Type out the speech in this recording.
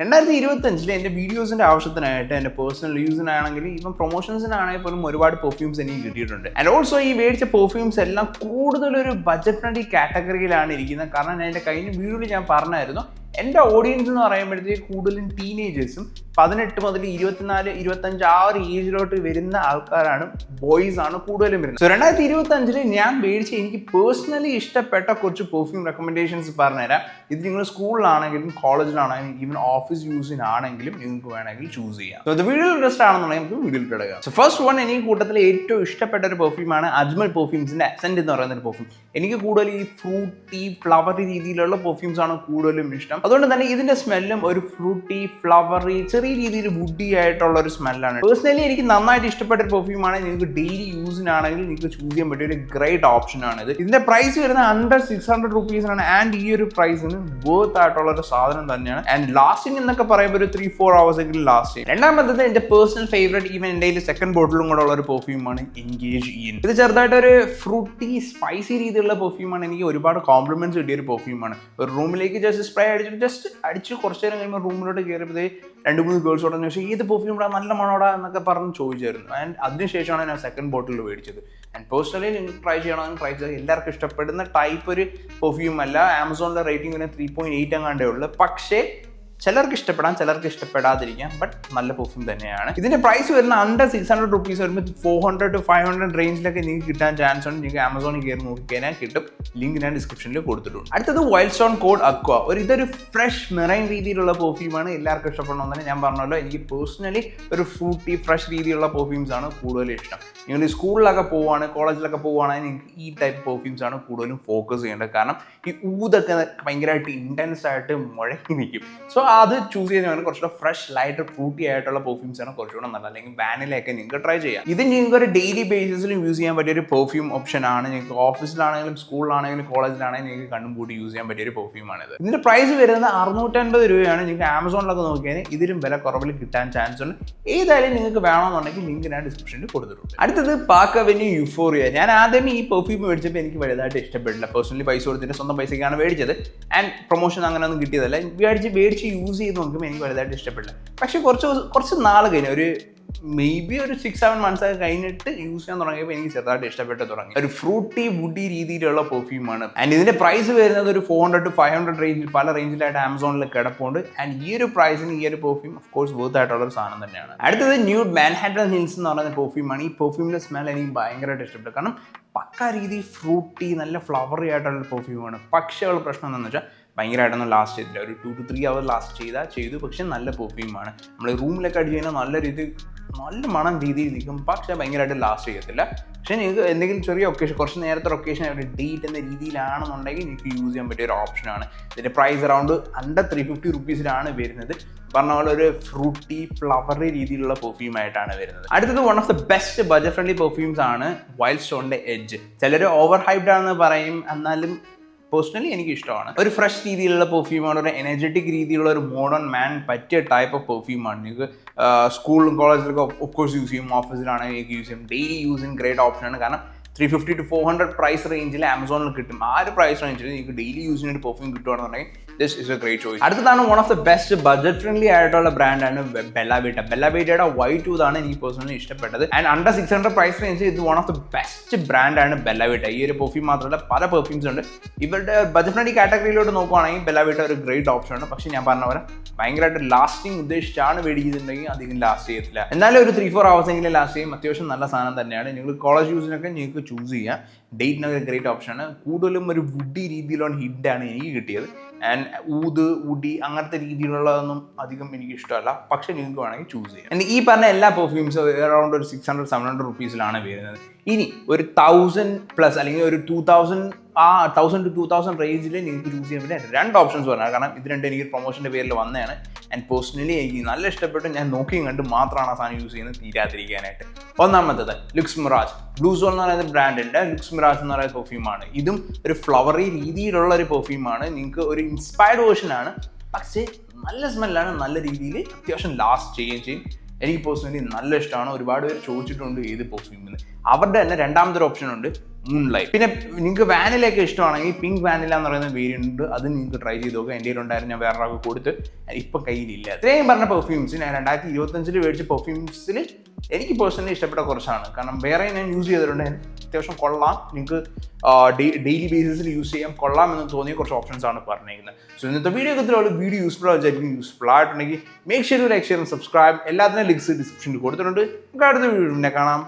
2025 എൻ്റെ വീഡിയോസിൻ്റെ ആവശ്യത്തിനായിട്ട് എൻ്റെ പേഴ്സണൽ യൂസിനാണെങ്കിൽ ഇപ്പം പ്രൊമോഷൻസിനാണെങ്കിൽ പോലും ഒരുപാട് പെർഫ്യൂംസ് എനിക്ക് കിട്ടിയിട്ടുണ്ട്. ആൻഡ് ഓൾസോ ഈ മേടിച്ച പെർഫ്യൂംസ് എല്ലാം കൂടുതലൊരു ബഡ്ജറ്റ് ഫ്രണ്ട്ലി കാറ്റഗറിയിലാണ് ഇരിക്കുന്നത്. കാരണം ഞാൻ എൻ്റെ കഴിഞ്ഞ വീഡിയോയിൽ ഞാൻ പറഞ്ഞായിരുന്നു, എൻ്റെ ഓഡിയൻസ് എന്ന് പറയുമ്പോഴത്തേക്ക് കൂടുതലും ടീനേജേഴ്സും 18 മുതൽ 24, 25 ആ ഒരു ഏജിലോട്ട് വരുന്ന ആൾക്കാരാണ്, ബോയ്സ് ആണ് കൂടുതലും വരുന്നത്. സോ 2025 ഞാൻ മേടിച്ച് എനിക്ക് പേഴ്സണലി ഇഷ്ടപ്പെട്ട കുറച്ച് പെർഫ്യൂം റെക്കമെൻഡേഷൻസ് പറഞ്ഞുതരാം. ഇത് നിങ്ങൾ സ്കൂളിലാണെങ്കിലും കോളേജിലാണെങ്കിലും ഈവൻ ഓഫീസ് യൂസിനാണെങ്കിലും നിങ്ങൾക്ക് വേണമെങ്കിൽ ചൂസ് ചെയ്യാം. സോ ഇത് വീഡിയോ ഇൻട്രസ്റ്റ് ആണെന്നുണ്ടെങ്കിൽ നമുക്ക് വീഡിയോയിൽ കിടക്കാം. സോ ഫസ്റ്റ് വൺ, എനിക്ക് കൂട്ടത്തിൽ ഏറ്റവും ഇഷ്ടപ്പെട്ട ഒരു പെർഫ്യൂമാണ് അജ്മൽ പെർഫ്യൂംസിന്റെ അസെന്റ് എന്ന് പറയുന്ന ഒരു പെർഫ്യൂം. എനിക്ക് കൂടുതൽ ഈ ഫ്രൂട്ടി ഫ്ലവറി രീതിയിലുള്ള പെർഫ്യൂംസ് ആണ് കൂടുതലും ഇഷ്ടം. അതുകൊണ്ട് തന്നെ ഇതിന്റെ സ്മെല്ലും ഒരു ഫ്രൂട്ടി ഫ്ലവറി ചെറിയ രീതിയിൽ വുഡി ആയിട്ടുള്ള ഒരു സ്മെല്ലാണ്. പേഴ്സണലി എനിക്ക് നന്നായിട്ട് ഇഷ്ടപ്പെട്ട ഒരു പെർഫ്യൂമാണ്. നിങ്ങൾക്ക് ഡെയിലി യൂസിനാണെങ്കിൽ നിങ്ങൾക്ക് ചൂസ് ചെയ്യാൻ പറ്റിയ ഒരു ഗ്രേറ്റ് ഓപ്ഷൻ ആണ് ഇത്. ഇതിന്റെ പ്രൈസ് വരുന്നത് അണ്ടർ 600 റുപ്പീസാണ്. ആൻഡ് ഈ ഒരു പ്രൈസിന് വർത്ത് ആയിട്ടുള്ള ഒരു സാധനം തന്നെയാണ്. ആൻഡ് ലാസ്റ്റിംഗ് എന്നൊക്കെ പറയുമ്പോൾ ഒരു 3-4 hours എങ്കിലും ലാസ്റ്റ് ചെയ്യും. രണ്ടാമത്തത് എന്റെ പേഴ്സണൽ ഫേവറേറ്റ്, ഈവൻ എൻ്റെ സെക്കൻഡ് ബോട്ടിലും കൂടെ ഉള്ള ഒരു പെർഫ്യൂമാണ് എൻഗേജ് ഇൻ. ഇത് ചെറുതായിട്ടൊരു ഫ്രൂട്ടി സ്പൈസി രീതിയിലുള്ള പെർഫ്യൂമാണ്. എനിക്ക് ഒരുപാട് കോംപ്ലിമെന്റ്സ് കിട്ടിയ ഒരു പെർഫ്യൂമാണ്. ഒരു റൂമിലേക്ക് ജസ്റ്റ് അടിച്ച് കുറച്ച് നേരം കഴിയുമ്പോൾ റൂമിലോട്ട് കയറിയപ്പോഴേ 2-3 ഗേൾസോടെ ചോദിച്ചു ഏത് പെർഫ്യൂം ഇടാ, നല്ല മണോടാ എന്നൊക്കെ പറഞ്ഞ് ചോദിച്ചായിരുന്നു. ആൻഡ് അതിനുശേഷമാണ് ഞാൻ സെക്കൻഡ് ബോട്ടിൽ മേടിച്ചത്. ആൻഡ് പേഴ്സണലി നിങ്ങൾക്ക് ട്രൈ ചെയ്യണമെന്ന് ട്രൈ ചെയ്ത് എല്ലാവർക്കും ഇഷ്ടപ്പെടുന്ന ടൈപ്പ് ഒരു പെർഫ്യൂം അല്ല. ആമസോണിലെ റേറ്റിംഗ് പിന്നെ 3.8 അങ്ങാണ്ടേ ഉള്ളൂ. പക്ഷേ ചിലർക്ക് ഇഷ്ടപ്പെടാം, ചിലർക്ക് ഇഷ്ടപ്പെടാതിരിക്കാം. ബട്ട് നല്ല പെർഫ്യൂം തന്നെയാണ്. ഇതിന്റെ പ്രൈസ് വരുന്ന അണ്ടർ 600 റുപ്പീസ് വരുമ്പോൾ 400 to 500 റേഞ്ചിലൊക്കെ നിങ്ങൾക്ക് കിട്ടാൻ ചാൻസ് ഉണ്ട്. നിങ്ങൾക്ക് ആമസോണിൽ കയറി നോക്കിക്കഴിഞ്ഞാൽ കിട്ടും. ലിങ്ക് ഞാൻ ഡിസ്ക്രിപ്ഷനിൽ കൊടുത്തിട്ടുണ്ട്. അടുത്തത് വൈൽഡ് സ്റ്റോൺ കോഡ് അക്വ. ഇതൊരു ഫ്രഷ് മെറൈൻ രീതിയിലുള്ള പെർഫ്യൂമാണ്. എല്ലാവർക്കും ഇഷ്ടപ്പെടണമെന്ന് തന്നെ ഞാൻ പറഞ്ഞല്ലോ. എനിക്ക് പേഴ്സണലി ഒരു ഫ്രൂട്ടി ഫ്രഷ് രീതിയിലുള്ള പെർഫ്യൂംസ് ആണ് കൂടുതലും ഇഷ്ടം. നിങ്ങൾ സ്കൂളിലൊക്കെ പോവുകയാണ്, കോളേജിലൊക്കെ പോവുകയാണെങ്കിൽ നിങ്ങൾക്ക് ഈ ടൈപ്പ് പെർഫ്യൂംസ് ആണ് കൂടുതലും ഫോക്കസ് ചെയ്യേണ്ടത്. കാരണം ഈ ഊതൊക്കെ ഭയങ്കരമായിട്ട് ഇൻറ്റൻസ് ആയിട്ട് മുഴങ്ങി നിൽക്കും. സോ അത് ചൂസ് ചെയ്യുന്നതാണ് കുറച്ചുകൂടെ ഫ്രഷ് ലൈറ്റ് ഫ്രൂട്ടി ആയിട്ടുള്ള പെർഫ്യൂംസ് ആണ് കുറച്ചുകൂടെ നല്ലത്. അല്ലെങ്കിൽ വാനിലയൊക്കെ നിങ്ങൾക്ക് ട്രൈ ചെയ്യാം. ഇത് നിങ്ങൾക്ക് ഒരു ഡെയിലി ബേസിസിലും യൂസ് ചെയ്യാൻ പറ്റിയ ഒരു പെർഫ്യൂം ഓപ്ഷൻ ആണ്. നിങ്ങൾക്ക് ഓഫീസിലാണെങ്കിലും സ്കൂളിലാണെങ്കിലും കോളേജിലാണെങ്കിലും നിങ്ങൾക്ക് കണ്ണും കൂടി യൂസ് ചെയ്യാൻ പറ്റിയ ഒരു പെർഫ്യൂമാണ് ഇത്. ഇതിന്റെ പ്രൈസ് വരുന്നത് 650 രൂപയാണ്. നിങ്ങൾക്ക് ആമസോണിലൊക്കെ നോക്കിയാൽ ഇതിലും വില കുറവിൽ കിട്ടാൻ ചാൻസ് ഉണ്ട്. ഏതായാലും നിങ്ങൾക്ക് വേണമെന്നുണ്ടെങ്കിൽ ലിങ്ക് ഞാൻ ഡിസ്ക്രിപ്ഷനിൽ കൊടുത്തിട്ടുണ്ട്. അടുത്തത് പാർക്ക് അവന്യൂ യൂഫോറിയ. ഞാൻ ആദ്യം ഈ പെർഫ്യൂം മേടിച്ചപ്പോൾ എനിക്ക് വലുതായിട്ട് ഇഷ്ടപ്പെട്ടില്ല. പേഴ്സണലി പൈസ കൊടുത്തിട്ട് സ്വന്തം പൈസയ്ക്കാണ് മേടിച്ചത്. ആൻഡ് പ്രൊമോഷൻ അങ്ങനെ ഒന്നും കിട്ടിയതല്ല. മേടിച്ച് യൂസ് ചെയ്ത് നോക്കുമ്പോൾ എനിക്ക് വലുതായിട്ട് ഇഷ്ടപ്പെട്ടില്ല. പക്ഷെ കുറച്ച് നാൾ കഴിഞ്ഞു, ഒരു മേബി ഒരു 6-7 months ഒക്കെ കഴിഞ്ഞിട്ട് യൂസ് ചെയ്യാൻ തുടങ്ങിയപ്പോൾ എനിക്ക് ചെറുതായിട്ട് ഇഷ്ടപ്പെട്ട് തുടങ്ങി. ഒരു ഫ്രൂട്ടി വുഡി രീതിയിലുള്ള പെർഫ്യൂമാണ്. ആൻഡ് ഇതിന്റെ പ്രൈസ് വരുന്നത് ഒരു 400 to 500 റേഞ്ചിൽ, പല റേഞ്ചിലായിട്ട് ആമസോണിൽ കിടപ്പുണ്ട്. ആൻഡ് ഈ ഒരു പ്രൈസിന് ഈ ഒരു പെർഫ്യൂം ഓഫ് കോഴ്സ് വർത്ത് ആയിട്ടുള്ള ഒരു സാധനം തന്നെയാണ്. അടുത്തത് ന്യൂഡ് മാൻഹാട്ടൻ ഹിൽസ് എന്ന് പറയുന്ന പെർഫ്യൂമാണ്. ഈ പെർഫ്യൂമിന്റെ സ്മെൽ എനിക്ക് ഭയങ്കരമായിട്ട് ഇഷ്ടപ്പെട്ടു. കാരണം പക്ക രീതി ഫ്രൂട്ടി നല്ല ഫ്ലവറി ആയിട്ടുള്ള പെർഫ്യൂമാണ്. പക്ഷേ ഉള്ള പ്രശ്നം എന്താണെന്ന് വെച്ചാൽ ഭയങ്കരമായിട്ടൊന്നും ലാസ്റ്റ് ചെയ്തില്ല. ഒരു 2 to 3 hours ലാസ്റ്റ് ചെയ്തു. പക്ഷെ നല്ല പെർഫ്യൂമാണ്. നമ്മൾ റൂമിലൊക്കെ അടിച്ച് കഴിഞ്ഞാൽ നല്ല മണം രീതിയിൽ നിൽക്കും. പക്ഷേ ഭയങ്കരമായിട്ട് ലാസ്റ്റ് ചെയ്യത്തില്ല. പക്ഷേ നിങ്ങൾക്ക് എന്തെങ്കിലും ചെറിയ ഒക്കേഷൻ, കുറച്ച് നേരത്തെ ഒക്കേഷൻ ഒരു ഡേറ്റ് എന്ന രീതിയിലാണെന്നുണ്ടെങ്കിൽ നിങ്ങൾക്ക് യൂസ് ചെയ്യാൻ പറ്റിയ ഒരു ഓപ്ഷനാണ്. ഇതിൻ്റെ പ്രൈസ് അറൗണ്ട് അണ്ടർ 350 റുപ്പീസിലാണ് വരുന്നത്. പറഞ്ഞ പോലെ ഒരു ഫ്രൂട്ടി ഫ്ലവറി രീതിയിലുള്ള പെർഫ്യൂം ആയിട്ടാണ് വരുന്നത്. അടുത്തത് one of the best budget friendly perfumes ആണ് വൈൽഡ് സ്റ്റോണിന്റെ എഡ്ജ്. ചിലർ ഓവർ ഹൈപ്ഡ് ആണെന്ന് പറയും, എന്നാലും പേഴ്സണലി എനിക്ക് ഇഷ്ടമാണ്. ഒരു ഫ്രഷ് രീതിയിലുള്ള പെർഫ്യൂമാണ്. ഒരു എനർജറ്റിക് രീതിയിലുള്ള ഒരു മോഡേൺ മാൻ പറ്റിയ ടൈപ്പ് ഓഫ് പെർഫ്യൂമാണ്. നിങ്ങൾക്ക് സ്കൂളിലും കോളേജിലൊക്കെ ഓഫ് കോഴ്സ് യൂസ് ചെയ്യും, ഓഫീസിലാണെങ്കിൽ നിങ്ങൾക്ക് യൂസ് ചെയ്യും. ഡെയിലി യൂസിങ് ഗ്രേറ്റ് ഓപ്ഷനാണ്. കാരണം 350 to 400 പ്രൈസ് റേഞ്ചിൽ ആമസോണിൽ കിട്ടും. ആ ഒരു പ്രൈസ് റേഞ്ചിൽ നിങ്ങൾക്ക് ഡെയിലി യൂസിന് ഒരു പെർഫ്യൂം കിട്ടുകയാണെന്നുണ്ടെങ്കിൽ this is a great choice. അടുത്തതാണ് one of the best budget friendly ആയിട്ടുള്ള ബ്രാൻഡാണ് ബെല്ല വീറ്റയുടെ വൈറ്റ് ടൂത്ത് ആണ് എനിക്ക് പേഴ്സണലി ഇഷ്ടപ്പെട്ടത്. ആൻഡ് അണ്ടർ 600 പ്രൈസ് റേഞ്ചിൽ ഇത് വൺ ഓഫ് ദ ബെസ്റ്റ് ബ്രാൻഡാണ് ബെല്ല വീറ്റ. ഈ ഒരു പെർഫ്യൂം മാത്രമല്ല പല പെർഫ്യൂംസ് ഉണ്ട്. ഇവരുടെ ബഡ്ജറ്റ് ഫ്രണ്ട്ലി കാറ്റഗറിയിലോട്ട് നോക്കുകയാണെങ്കിൽ ബെല്ല വീറ്റ ഒരു ഗ്രേറ്റ് ഓപ്ഷനാണ്. പക്ഷേ ഞാൻ പറഞ്ഞ പോലെ ഭയങ്കരമായിട്ട് ലാസ്റ്റിംഗ് ഉദ്ദേശിച്ചാണ് മേടിക്കുന്നുണ്ടെങ്കിൽ അധികം ലാസ്റ്റ് ചെയ്യത്തില്ല. എന്നാലും ഒരു 3-4 hours എങ്കിലും ലാസ്റ്റ് ചെയ്യും. അത്യാവശ്യം നല്ല സാധനം തന്നെയാണ്. നിങ്ങൾ കോളേജ് യൂസിനൊക്കെ നിങ്ങൾക്ക് ചൂസ് ചെയ്യാം. ഡേറ്റിനൊക്കെ ഗ്രേറ്റ് ഓപ്ഷനാണ്. കൂടുതലും ഒരു വുഡി രീതിയിലുള്ള ഹിഡാണ് എനിക്ക് കിട്ടിയത്. ആൻഡ് വുഡി അങ്ങനത്തെ രീതിയിലുള്ളതൊന്നും അധികം എനിക്ക് ഇഷ്ടമല്ല. പക്ഷേ നിങ്ങൾക്ക് വേണമെങ്കിൽ ചൂസ് ചെയ്യാം. ഈ പറഞ്ഞ എല്ലാ പെർഫ്യൂംസും അറൗണ്ട് ഒരു 600-700 റുപ്പീസിലാണ് വരുന്നത്. ഇനി ഒരു 1000+ അല്ലെങ്കിൽ ഒരു 2000 to 2000 റേഞ്ചിൽ നിങ്ങൾക്ക് ചൂസ് ചെയ്യാൻ പറ്റിയ 2 ഓപ്ഷൻസ് പറഞ്ഞാൽ. കാരണം ഇത് രണ്ടും എനിക്ക് പ്രൊമോഷൻ്റെ പേരിൽ വന്നതാണ്. ആൻഡ് പേഴ്സണലി എനിക്ക് നല്ല ഇഷ്ടപ്പെട്ടു. ഞാൻ നോക്കിയും കണ്ട് മാത്രമാണ് ആ സാധനം യൂസ് ചെയ്യുന്നത് തീരാതിരിക്കാനായിട്ട്. ഒന്നാമത്തത് ലുക്സ് മിറാജ്. ബ്ലൂ സോൾ എന്ന് പറയുന്ന ബ്രാൻഡിൻ്റെ ലുക്സ് മിറാജ് എന്ന് പറയുന്ന പെർഫ്യൂമാണ്. ഇതും ഒരു ഫ്ലവറി രീതിയിലുള്ള ഒരു പെർഫ്യൂമാണ്. നിങ്ങൾക്ക് ഒരു ഇൻസ്പയർഡ് വേർഷനാണ്. പക്ഷേ നല്ല സ്മെല്ലാണ്. നല്ല രീതിയിൽ അത്യാവശ്യം ലാസ്റ്റ് ചെയ്യുകയും ചെയ്യും. എനിക്ക് പേഴ്സണലി നല്ല ഇഷ്ടമാണ്. ഒരുപാട് പേര് ചോദിച്ചിട്ടുണ്ട് ഏത് പെർഫ്യൂമിന്. അവരുടെ തന്നെ രണ്ടാമത്തെ ഓപ്ഷൻ ഉണ്ട് മൂൺലൈറ്റ്. പിന്നെ നിങ്ങൾക്ക് വാനിലയൊക്കെ ഇഷ്ടമാണെങ്കിൽ പിങ്ക് വാനില എന്ന് പറയുന്ന വേരിയൻ്റ് ഉണ്ട്, അത് നിങ്ങൾക്ക് ട്രൈ ചെയ്ത് നോക്കുക. എൻ്റെ ഉണ്ടായിരുന്നു, ഞാൻ വേറെ ആൾക്ക് കൊടുത്ത് ഇപ്പം കയ്യിലില്ല. ഇത്രയും പറഞ്ഞ പെർഫ്യൂംസ് ഞാൻ 2025 മേടിച്ച പെർഫ്യൂംസിൽ എനിക്ക് പേഴ്സണലി ഇഷ്ടപ്പെട്ട കുറച്ചാണ്. കാരണം വേറെ ഞാൻ യൂസ് ചെയ്തിട്ടുണ്ട്, അത്യാവശ്യം കൊള്ളാം, നിങ്ങൾക്ക് ഡെയിലി ബേസിസിൽ യൂസ് ചെയ്യാൻ കൊള്ളാം എന്ന് തോന്നിയ കുറച്ച് ഓപ്ഷൻസ് ആണ് പറഞ്ഞിരിക്കുന്നത്. സോ ഇന്നത്തെ വീഡിയോ യൂസ്ഫുൾ ആയിരിക്കും. യൂസ്ഫുൾ ആയിട്ടുണ്ടെങ്കിൽ make sure to like, share, subscribe. എല്ലാത്തിനും ലിങ്ക്സ് ഡിസ്ക്രിപ്ഷനിൽ കൊടുത്തിട്ടുണ്ട്. നമുക്ക് അടുത്ത വീഡിയോ കാണാം.